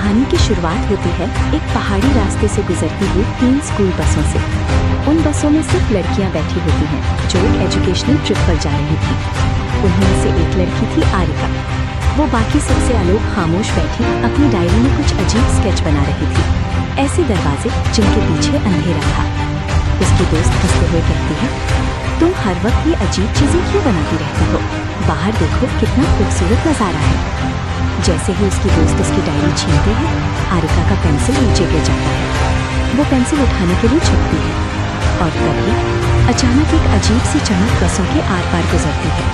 कहानी की शुरुआत होती है एक पहाड़ी रास्ते से गुजरती हुई 3 स्कूल बसों से। उन बसों में सिर्फ लड़कियां बैठी होती हैं जो एक एजुकेशनल ट्रिप पर जा रही थी। उनमें से एक लड़की थी आरिका। वो बाकी सबसे अलग खामोश बैठी अपनी डायरी में कुछ अजीब स्केच बना रही थी, ऐसे दरवाजे जिनके पीछे अंधेरा था। उसकी दोस्त हंसते हुए कहती है, तुम हर वक्त ये अजीब चीजें क्यों बनाती रहती हो? बाहर देखो कितना खूबसूरत नजारा है। जैसे ही उसकी दोस्त उसकी डायरी छीनते हैं, आरिका का पेंसिल नीचे गिर जाता है। वो पेंसिल उठाने के लिए झुकती है और तभी अचानक एक अजीब सी चमक बसों के आर पार गुजरती है।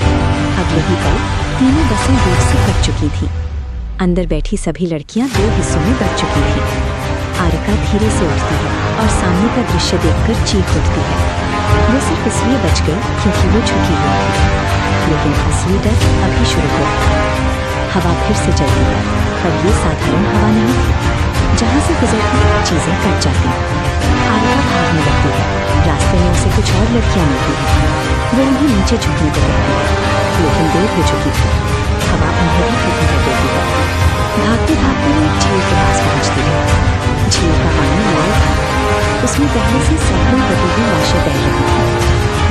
अगले ही पल तीनों बसें दूर से कट चुकी थीं। अंदर बैठी सभी लड़कियां 2 हिस्सों में बट चुकी थीं। आरिका धीरे से उठती है और सामने का दृश्य देखकर चीख उठती है। वो सिर्फ इसलिए बच गई क्योंकि वो झुकी हुई थी, लेकिन असली डर अभी शुरू हुआ। हवा फिर से चलती है, पर ये साधारण हवा नहीं थी। जहाँ से गुजरती चीजें कट जाती। आरिका भागने लगती है। रास्ते में उसे कुछ और लड़कियां मिलती हैं। वो उन्हें नीचे झुकने को कहती है, लेकिन देर हो चुकी थी। हवा उन्हें भी खत्म कर देती है। भागते भागते वो एक झील के पास पहुँचती है। झील का पानी लाल था। उसमें पहले से सैकड़ों कटी हुई लाशें बह रही थी।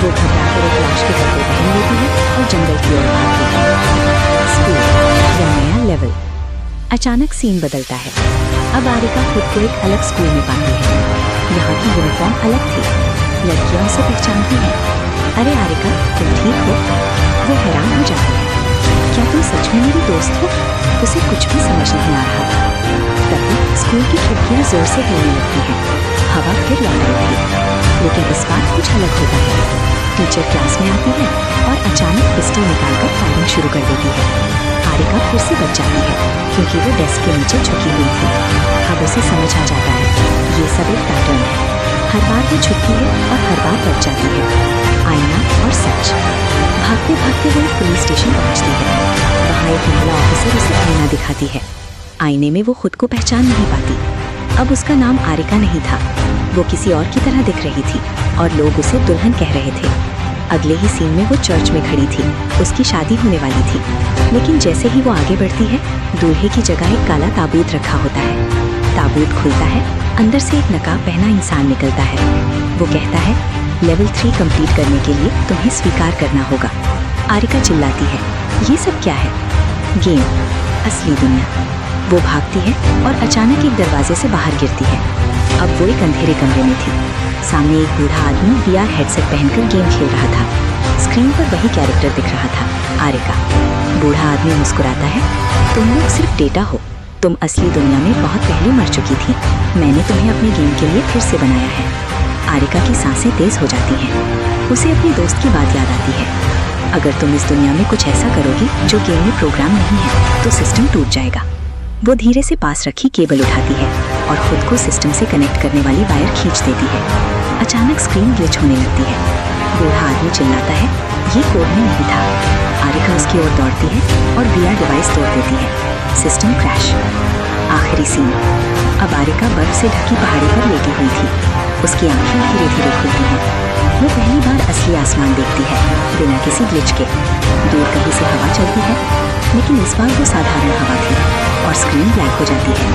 वो घबराकर एक लाश के कपड़े पहन लेती है और जंगल की ओर भागती है। स्कूल या नया लेवल। अचानक सीन बदलता है। अब आरिका खुद को एक अलग स्कूल में पाती है। यहाँ की यूनिफॉर्म अलग थी। लड़कियां उसे पहचानती हैं। अरे आरिका, तुम ठीक हो? वो हैरान हो जाती है। क्या तुम सच में मेरी दोस्त हो? उसे कुछ भी समझ नहीं आ रहा था। तभी स्कूल की खिड़कियां जोर से हिलने लगती हैं। हवा फिर लौट रही थी, लेकिन इस बार कुछ अलग होता है। टीचर क्लास में आती है और अचानक पिस्टल निकालकर फायरिंग शुरू कर देती है। आरिका फिर से बच जाती है क्योंकि वो डेस्क के नीचे झुकी हुई थी। अब उसे समझ आ जाता है, ये सब एक पैटर्न है। हर बार वो झुकती है और हर बार बच जाती है। आईना और सच। भागते भागते वो एक पुलिस स्टेशन पहुंचती है। वहाँ एक महिला ऑफिसर उसे आईना दिखाती है। आईने में वो खुद को पहचान नहीं पाती। अब उसका नाम आरिका नहीं था। वो किसी और की तरह दिख रही थी और लोग उसे दुल्हन कह रहे थे। अगले ही सीन में वो चर्च में खड़ी थी। उसकी शादी होने वाली थी, लेकिन जैसे ही वो आगे बढ़ती है, दूल्हे की जगह एक काला ताबूत रखा होता है। ताबूत खुलता है, अंदर से एक नकाब पहना इंसान निकलता है। वो कहता है, लेवल 3 कंप्लीट करने के लिए तुम्हें स्वीकार करना होगा। आरिका चिल्लाती है, ये सब क्या है? गेम, असली दुनिया। वो भागती है और अचानक एक दरवाजे से बाहर गिरती है। अब वो एक अंधेरे कमरे में थी। सामने एक बूढ़ा आदमी VR हेडसेट पहनकर गेम खेल रहा था। स्क्रीन पर वही कैरेक्टर दिख रहा था, आरिका। बूढ़ा आदमी मुस्कुराता है, तुम लोग सिर्फ डेटा हो। तुम असली दुनिया में बहुत पहले मर चुकी थी। मैंने तुम्हें अपने गेम के लिए फिर से बनाया है। आरिका की सांसें तेज हो जाती हैं। उसे अपनी दोस्त की बात याद आती है। अगर तुम इस दुनिया में कुछ ऐसा करोगी जो गेम में प्रोग्राम नहीं है, तो सिस्टम टूट जाएगा। वो धीरे से पास रखी केबल उठाती है और खुद को सिस्टम से कनेक्ट करने वाली वायर खींच देती है। अचानक स्क्रीन ग्लिच होने लगती है। बूढ़ा आदमी चिल्लाता है, ये कोड में नहीं था। आरिका उसकी ओर दौड़ती है और VR डिवाइस तोड़ देती है। System crash. आखिरी सीन। अब आरिका बर्फ से ढकी पहाड़ी पर लेटी हुई थी। उसकी आंखें धीरे धीरे खुलती हैं। वो पहली बार असली आसमान देखती है, बिना किसी ग्लिच के। दूर कहीं से हवा चलती है, लेकिन इस बार वो साधारण हवा थी और स्क्रीन ब्लैक हो जाती है।